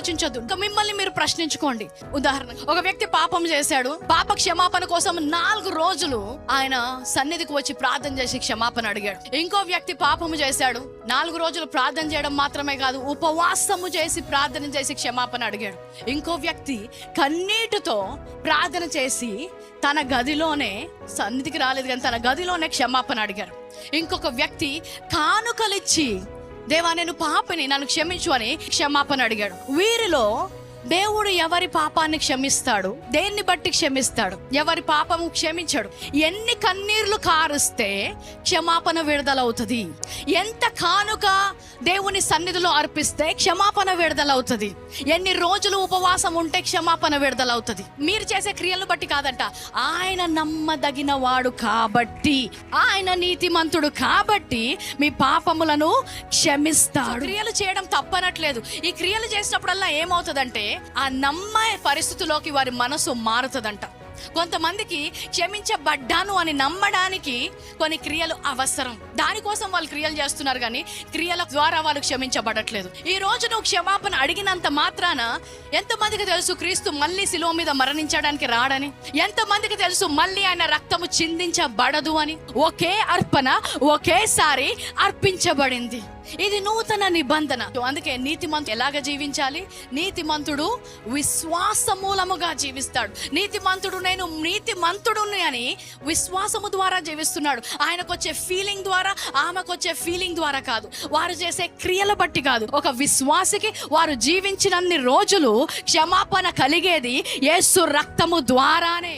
ఆలోచించొద్దు. ఇంకా మిమ్మల్ని మీరు ప్రశ్నించుకోండి. ఉదాహరణ, ఒక వ్యక్తి పాపం చేశాడు. పాప క్షమాపణ కోసం 4 రోజులు ఆయన సన్నిధికి వచ్చి ప్రార్థన చేసి క్షమాపణ అడిగాడు. ఇంకో వ్యక్తి పాపము చేశాడు. 4 రోజులు ప్రార్థన చేయడం మాత్రమే కాదు, ఉపవాసము చేసి ప్రార్థన చేసి క్షమాపణ అడిగాడు. ఇంకో వ్యక్తి కన్నీటితో ప్రార్థన చేసి తన గదిలోనే, సన్నిధికి రాలేదు కానీ తన గదిలోనే క్షమాపణ అడిగాడు. ఇంకొక వ్యక్తి కానుకలిచ్చి, దేవా నేను పాపిని, నన్ను క్షమించు అని క్షమాపణ అడిగాడు. వీరిలో దేవుడు ఎవరి పాపాన్ని క్షమిస్తాడు? దేన్ని బట్టి క్షమిస్తాడు? ఎవరి పాపము క్షమించాడు? ఎన్ని కన్నీళ్లు కారుస్తే క్షమాపణ విడుదలవుతుంది? ఎంత కానుక దేవుని సన్నిధిలో అర్పిస్తే క్షమాపణ విడుదలవుతుంది? ఎన్ని రోజులు ఉపవాసం ఉంటే క్షమాపణ విడుదలవుతుంది? మీరు చేసే క్రియలను బట్టి కాదంట, ఆయన నమ్మదగిన వాడు కాబట్టి, ఆయన నీతిమంతుడు కాబట్టి మీ పాపములను క్షమిస్తాడు. క్రియలు చేయడం తప్పనట్లేదు. ఈ క్రియలు చేసినప్పుడల్లా ఏమవుతుందంటే ఆ నమ్మే పరిస్థితిలోకి వారి మనసు మారుతుందంట. కొంతమందికి క్షమించబడ్డాను అని నమ్మడానికి కొన్ని క్రియలు అవసరం. దానికోసం వాళ్ళు క్రియలు చేస్తున్నారు, కానీ క్రియల ద్వారా వాళ్ళు క్షమించబడట్లేదు. ఈ రోజు నువ్వు క్షమాపణ అడిగినంత మాత్రాన ఎంతమందికి తెలుసు క్రీస్తు మళ్ళీ శిలువ మీద మరణించడానికి రాడని? ఎంతమందికి తెలుసు మళ్ళీ ఆయన రక్తము చిందించబడదు అని? ఒకే అర్పణ ఒకేసారి అర్పించబడింది. ఇది నూతన నిబంధన. అందుకే నీతిమంతుడు ఎలాగ జీవించాలి? నీతిమంతుడు విశ్వాస మూలముగా జీవిస్తాడు. నీతిమంతుడు నేను నీతిమంతుడుని అని విశ్వాసము ద్వారా జీవిస్తున్నాడు. ఆయనకు వచ్చే ఫీలింగ్ ద్వారా, ఆమెకు వచ్చే ఫీలింగ్ ద్వారా కాదు, వారు చేసే క్రియల బట్టి కాదు. ఒక విశ్వాసికి వారు జీవించినన్ని రోజులు క్షమాపణ కలిగేది యేసు రక్తము ద్వారానే.